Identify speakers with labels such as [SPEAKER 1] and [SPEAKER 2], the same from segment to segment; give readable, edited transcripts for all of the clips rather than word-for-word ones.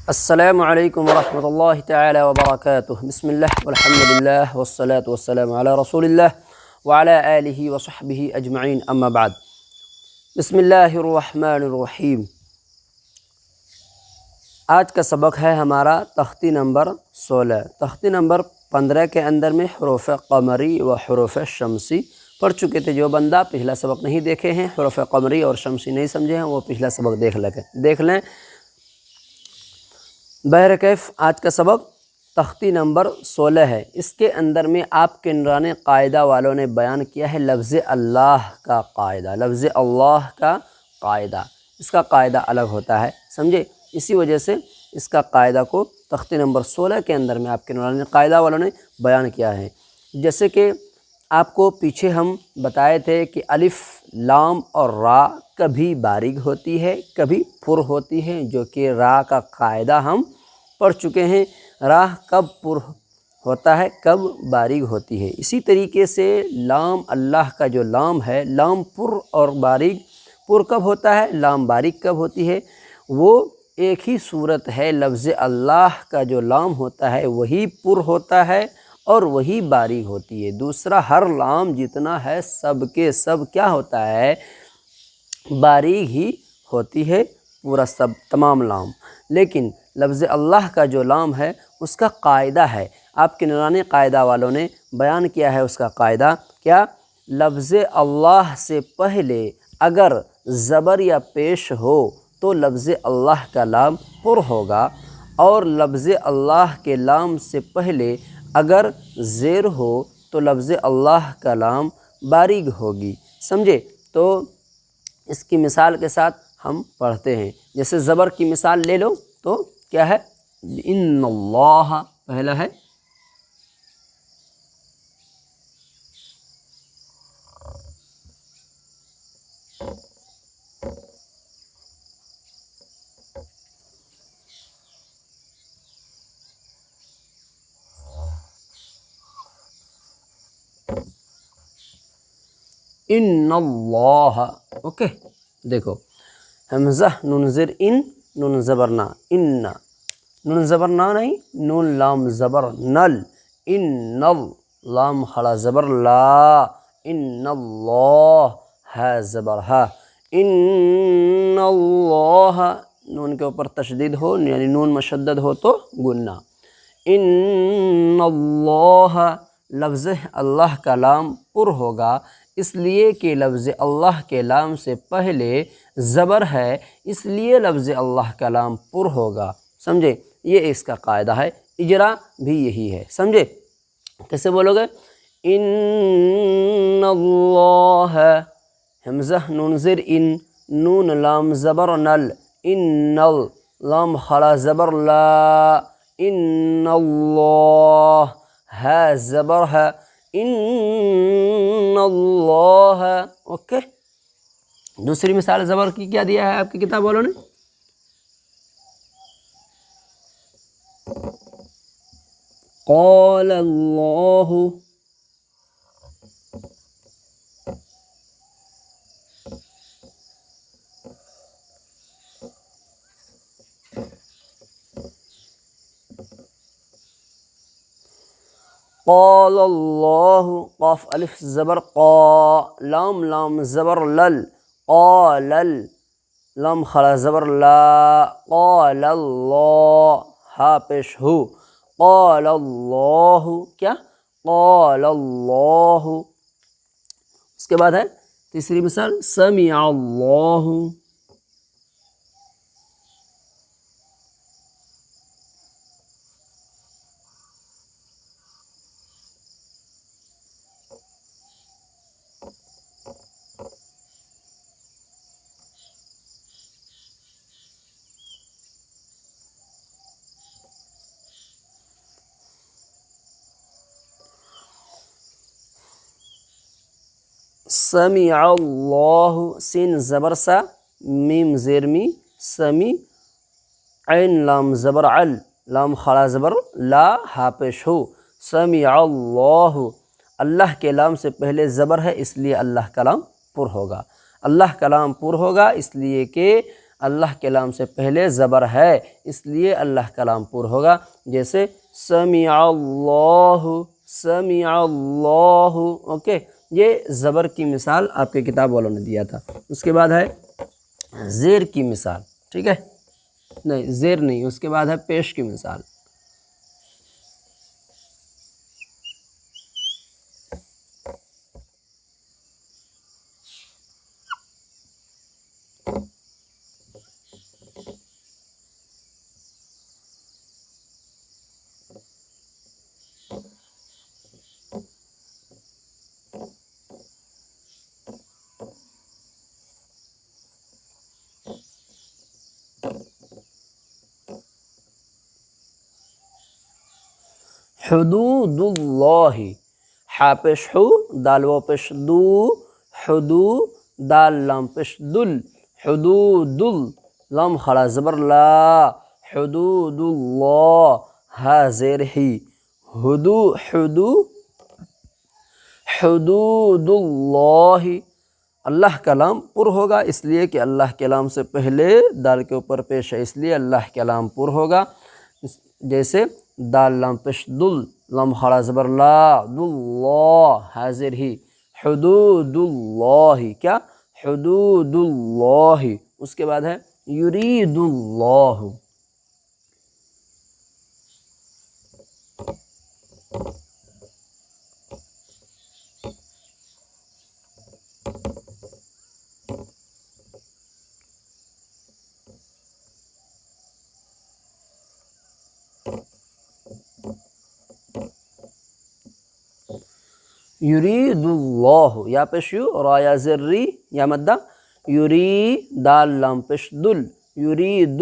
[SPEAKER 1] السلام علیکم ورحمۃ اللہ تعالی وبرکاتہ۔ بسم اللہ والحمد للہ والصلاة والسلام علی رسول اللہ وعلی آلہ وصحبہ اجمعین، اما بعد۔ بسم اللہ الرحمن الرحیم۔ آج کا سبق ہے ہمارا تختی نمبر 16۔ تختی نمبر 15 کے اندر میں حروف قمری و حروف شمسی پڑھ چکے تھے۔ جو بندہ پچھلا سبق نہیں دیکھے ہیں، حروف قمری اور شمسی نہیں سمجھے ہیں، وہ پچھلا سبق دیکھ لیں۔ بہرکیف آج کا سبق تختی نمبر 16 ہے۔ اس کے اندر میں آپ کے نورانی قاعدہ والوں نے بیان کیا ہے لفظ اللہ کا قاعدہ۔ لفظ اللہ کا قاعدہ، اس کا قاعدہ الگ ہوتا ہے، سمجھے؟ اسی وجہ سے اس کا قاعدہ کو تختی نمبر 16 کے اندر میں آپ کے نورانی قاعدہ والوں نے بیان کیا ہے۔ جیسے کہ آپ کو پیچھے ہم بتائے تھے کہ الف، لام اور را کبھی باریک ہوتی ہے، کبھی پر ہوتی ہے، جو کہ را کا قاعدہ ہم پڑھ چکے ہیں۔ را کب پر ہوتا ہے، کب باریک ہوتی ہے۔ اسی طریقے سے لام، اللہ کا جو لام ہے، لام پر اور باریک، پر کب ہوتا ہے، لام باریک کب ہوتی ہے، وہ ایک ہی صورت ہے۔ لفظ اللہ کا جو لام ہوتا ہے وہی پر ہوتا ہے اور وہی باریک ہوتی ہے۔ دوسرا ہر لام جتنا ہے سب کے سب کیا ہوتا ہے، باریک ہی ہوتی ہے، پورا سب تمام لام۔ لیکن لفظ اللہ کا جو لام ہے اس کا قاعدہ ہے، آپ کے نورانی قاعدہ والوں نے بیان کیا ہے۔ اس کا قاعدہ کیا؟ لفظ اللہ سے پہلے اگر زبر یا پیش ہو تو لفظ اللہ کا لام پر ہوگا، اور لفظ اللہ کے لام سے پہلے اگر زیر ہو تو لفظ اللہ کا لام باریک ہوگی، سمجھے؟ تو اس کی مثال کے ساتھ ہم پڑھتے ہیں۔ جیسے زبر کی مثال لے لو تو کیا ہے، ان اللہ پہلا ہے، ان اللہ، اوکے؟ دیکھو حمزہ نون زیر ان، نون زبر نا، ان، نون زبر نا نہیں، نون لام زبر نل، ان لام کھڑا زبر لا، ان اللہ ہے زبر ہے، ان اللہ نون کے اوپر تشدید ہو یعنی نون مشدد ہو تو گننا، ان اللہ لفظ اللہ کا لام پر ہوگا، اس لیے کہ لفظ اللہ کے لام سے پہلے زبر ہے، اس لیے لفظ اللہ کا لام پر ہوگا، سمجھے؟ یہ اس کا قاعدہ ہے۔ اجرا بھی یہی ہے، سمجھے؟ کیسے بولو گے؟ ان اللہ، حمزہ نون زیر ان، نون لام زبر نل، ان لام کھڑا زبر لا، ان اللہ ہے زبر ہے، ان اللہ، اوکے؟ دوسری مثال زبر کی کیا دیا ہے آپ کی کتاب والوں نے؟ قال اللہ، قال اللہ، قاف الف زبر قا، لام زبر لل، قال لام کھڑا زبر لا، قال اللہ ہا پیش ہو، قال اللہ، کیا؟ قال اللہ۔ اس کے بعد ہے تیسری مثال سمع اللہ، سمع اللہ، سین زبر سا، میم زیر می، سمی، عین لام زبر عل، لام کھڑا زبر لا، ہا پیش ہو، سمع اللہ، اللہ کے لام سے پہلے زبر ہے اس لیے اللہ کا لام پر ہوگا، اللہ کا لام پر ہوگا اس لیے کہ اللہ کلام سے پہلے زبر ہے اس لیے اللہ کلام پر ہوگا، جیسے سمع اللہ، سمع اللہ، اوکے، یہ زبر کی مثال آپ کے کتاب والوں نے دیا تھا۔ اس کے بعد ہے زیر کی مثال، ٹھیک ہے، نہیں زیر نہیں، اس کے بعد ہے پیش کی مثال۔ حدود اللہ، حا پیش حو، دال و پیش دو، حدو، دال لام پیش دل، حدود لام خڑا زبر لا، حدود اللہ، ہا زیر ہی، حدو، حدود اللہ، اللہ کلام پر ہوگا اس لیے کہ اللہ کلام سے پہلے دال کے اوپر پیش ہے، اس لیے اللہ کلام پر ہوگا، جیسے دال لام پیش دل، لام خڑا زبر لا، دلہ، حاضر ہی، حدود اللہ، کیا، حدود اللہ۔ اس کے بعد ہے یرید اللہ، یرید اللہ، یا پیش یو، را یا زر ری، یا مدہ، یری، دال لام پیش دل، یرید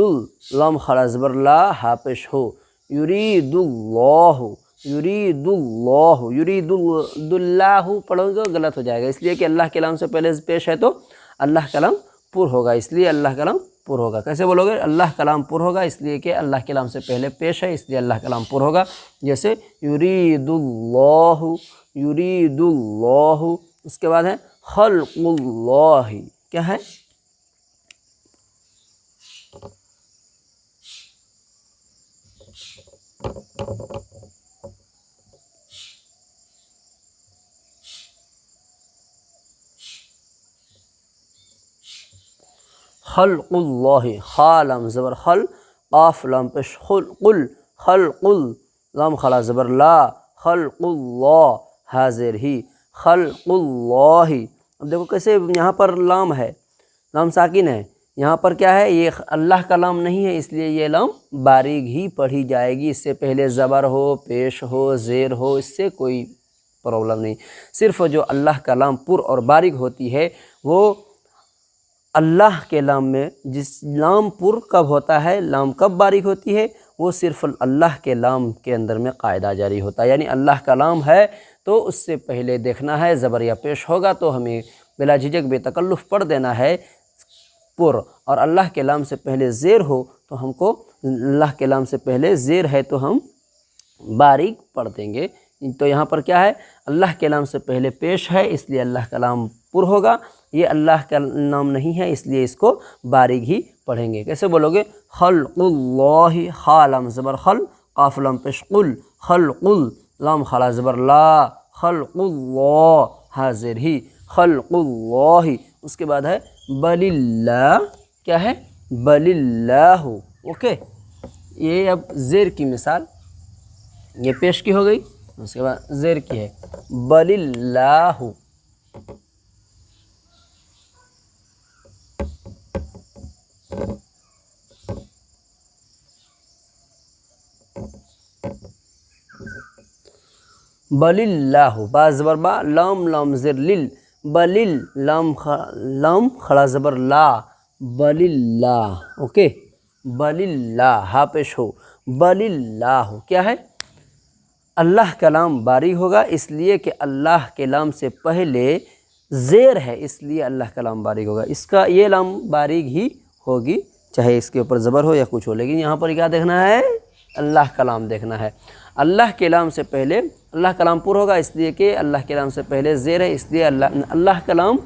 [SPEAKER 1] لام خڑا زبر لا، ہا پیش ہو، یرید اللہ، یرید اللہ، یرید اللہ پڑھو گے غلط ہو جائے گا، اس لیے کہ اللہ کلام سے پہلے پیش ہے تو اللہ کلام پر ہوگا، اس لیے اللہ کلام پر ہوگا۔ کیسے بولو گے؟ اللہ کلام پر ہوگا اس لیے کہ اللہ کلام سے پہلے پیش ہے، اس لیے اللہ کلام پر ہوگا، جیسے یرید اللہ، یرید اللہ۔ اس کے بعد ہے خلق اللہ، کیا ہے؟ خلق اللہ، خا لام زبر خل، قاف لام پیش خل، قل، خلق لام خلا زبر لا، خلق اللہ، حاضر ہی، خلق اللہ۔ اب دیکھو کیسے یہاں پر لام ہے، لام ساکن ہے، یہاں پر کیا ہے؟ یہ اللہ کا لام نہیں ہے، اس لیے یہ لام باریک ہی پڑھی جائے گی، اس سے پہلے زبر ہو، پیش ہو، زیر ہو، اس سے کوئی پرابلم نہیں، صرف جو اللہ کا لام پر اور باریک ہوتی ہے وہ اللہ کے لام میں، جس لام پر کب ہوتا ہے، لام کب باریک ہوتی ہے، وہ صرف اللہ کے لام کے اندر میں قاعدہ جاری ہوتا ہے، یعنی اللہ کا لام ہے تو اس سے پہلے دیکھنا ہے زبر یا پیش ہوگا تو ہمیں بلا جھجک بے تکلف پڑھ دینا ہے پر، اور اللہ کے لام سے پہلے زیر ہو تو ہم کو، اللہ کے لام سے پہلے زیر ہے تو ہم باریک پڑھ دیں گے۔ تو یہاں پر کیا ہے؟ اللہ کے لام سے پہلے پیش ہے اس لیے اللہ کا لام پر ہوگا، یہ اللہ کا نام نہیں ہے اس لیے اس کو باریک ہی پڑھیں گے۔ کیسے بولو گے؟ خلق اللہ، خا لام زبر خل، قاف لام پیش قل، خلق لام خلا زبر لا، خلق اللہ، حاضر ہی، خلق اللہ۔ اس کے بعد ہے بل اللہ، کیا ہے؟ بل اللہ، اوکے، یہ اب زیر کی مثال، یہ پیش کی ہو گئی، اس کے بعد زیر کی ہے بل اللہ، بل اللہ، با زبر با، لام لام زر لل، بل لام کھڑا زبر لا، بل اللہ، اوکے، بل اللہ، ہا پیش ہو، بل اللہ، کیا ہے؟ اللہ کا لام باریک ہوگا اس لیے کہ اللہ کے لام سے پہلے زیر ہے، اس لیے اللہ کا لام باریک ہوگا، اس کا یہ لام باریک ہی ہوگی چاہے اس کے اوپر زبر ہو یا کچھ ہو، لیکن یہاں پر کیا دیکھنا ہے؟ اللہ کا لام دیکھنا ہے۔ اللہ کے لام سے پہلے اللہ کا لام پر ہوگا اس لیے کہ اللہ کے لام سے پہلے زیر ہے، اس لیے اللہ کا لام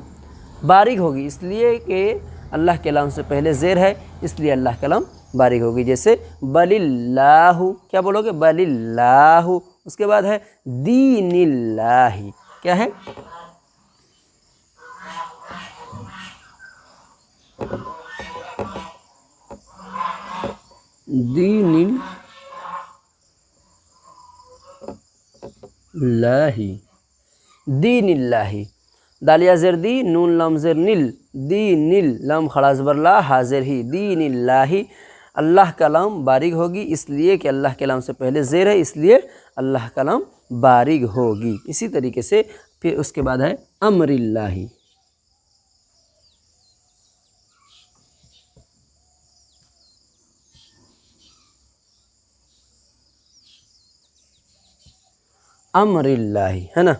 [SPEAKER 1] باریک ہوگی، اس لیے کہ اللہ کے لام سے پہلے زیر ہے اس لیے اللہ کا لام باریک ہوگی، جیسے بل اللہ، کیا بولو گے؟ بل اللہ۔ اس کے بعد ہے دین اللہ، کیا ہے؟ دین اللہ، دین اللہ، دالیا زر دی، نون لام زر نل، دین نل، لام کھڑا زبر لا، حاضر ہی، دین اللہ۔ اللہ کا لام باریک ہوگی اس لیے کہ اللہ کے لام سے پہلے زیر ہے، اس لیے اللہ کا لام باریک ہوگی۔ اسی طریقے سے پھر اس کے بعد ہے امر اللہ، امر اللہ، ہے نا؟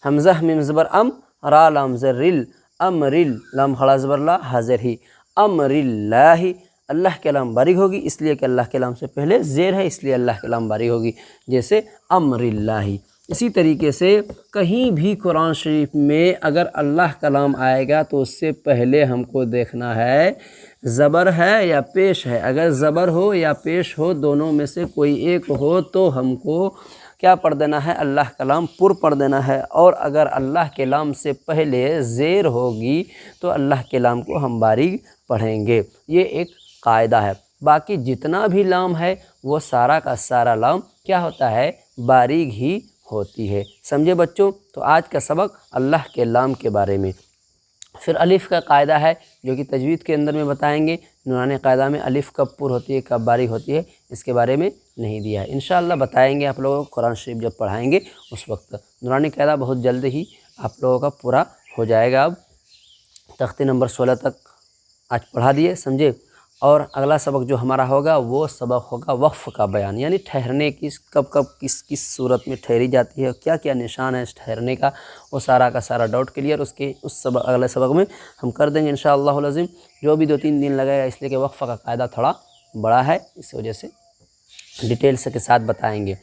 [SPEAKER 1] حمزہ میم زبر ام، را لام زر رل، امر، لام کھڑا زبر لا، حاضر ہی، امر اللہ۔ اللہ کے لام باریک ہوگی اس لیے کہ اللہ کے لام سے پہلے زیر ہے، اس لیے اللہ کے لام باریک ہوگی، جیسے امر اللہ۔ اسی طریقے سے کہیں بھی قرآن شریف میں اگر اللہ کا لام آئے گا تو اس سے پہلے ہم کو دیکھنا ہے زبر ہے یا پیش ہے۔ اگر زبر ہو یا پیش ہو، دونوں میں سے کوئی ایک ہو تو ہم کو کیا پڑھ دینا ہے؟ اللہ کا لام پر پڑھ دینا ہے۔ اور اگر اللہ کے لام سے پہلے زیر ہوگی تو اللہ کے لام کو ہم باریک پڑھیں گے۔ یہ ایک قاعدہ ہے۔ باقی جتنا بھی لام ہے وہ سارا کا سارا لام کیا ہوتا ہے؟ باریک ہی ہوتی ہے۔ سمجھے بچوں؟ تو آج کا سبق اللہ کے لام کے بارے میں۔ پھر الف کا قاعدہ ہے جو کہ تجوید کے اندر میں بتائیں گے۔ نورانی قاعدہ میں الف کب پر ہوتی ہے، کب باریک ہوتی ہے، اس کے بارے میں نہیں دیا ہے۔ انشاءاللہ بتائیں گے آپ لوگوں کو، قرآن شریف جب پڑھائیں گے اس وقت۔ نورانی قاعدہ بہت جلد ہی آپ لوگوں کا پورا ہو جائے گا۔ اب تختی نمبر 16 تک آج پڑھا دیے، سمجھے؟ اور اگلا سبق جو ہمارا ہوگا وہ سبق ہوگا وقف کا بیان، یعنی ٹھہرنے کی، کب کب کس کس صورت میں ٹھہری جاتی ہے، کیا کیا نشان ہے اس ٹھہرنے کا، وہ سارا کا سارا ڈاؤٹ کلیئر اس سبق اگلے سبق میں ہم کر دیں گے انشاءاللہ العظیم۔ جو بھی 2-3 دن لگے گا اس لیے کہ وقفہ کا قاعدہ تھوڑا بڑا ہے، اس وجہ سے ڈیٹیلس کے ساتھ بتائیں گے۔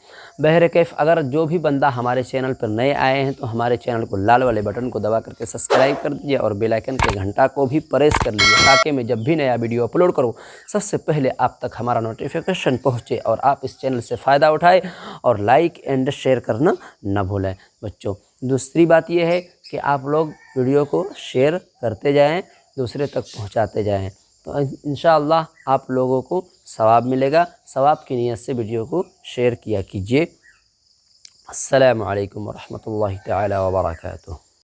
[SPEAKER 1] بہرکیف اگر جو بھی بندہ ہمارے چینل پر نئے آئے ہیں تو ہمارے چینل کو لال والے بٹن کو دبا کر کے سبسکرائب کر دیجیے اور بیل آئکن کے گھنٹا کو بھی پریس کر لیجیے تاکہ میں جب بھی نیا ویڈیو اپلوڈ کروں سب سے پہلے آپ تک ہمارا نوٹیفیکیشن پہنچے اور آپ اس چینل سے فائدہ اٹھائیں اور لائک اینڈ شیئر کرنا نہ بھولیں بچوں۔ دوسری بات یہ ہے کہ آپ لوگ ویڈیو کو شیئر کرتے جائیں، دوسرے تک پہنچاتے جائیں، تو انشاءاللہ آپ لوگوں کو ثواب ملے گا۔ ثواب کی نیت سے ویڈیو کو شیئر کیا کیجیے۔ السلام علیکم ورحمۃ اللہ تعالی وبرکاتہ۔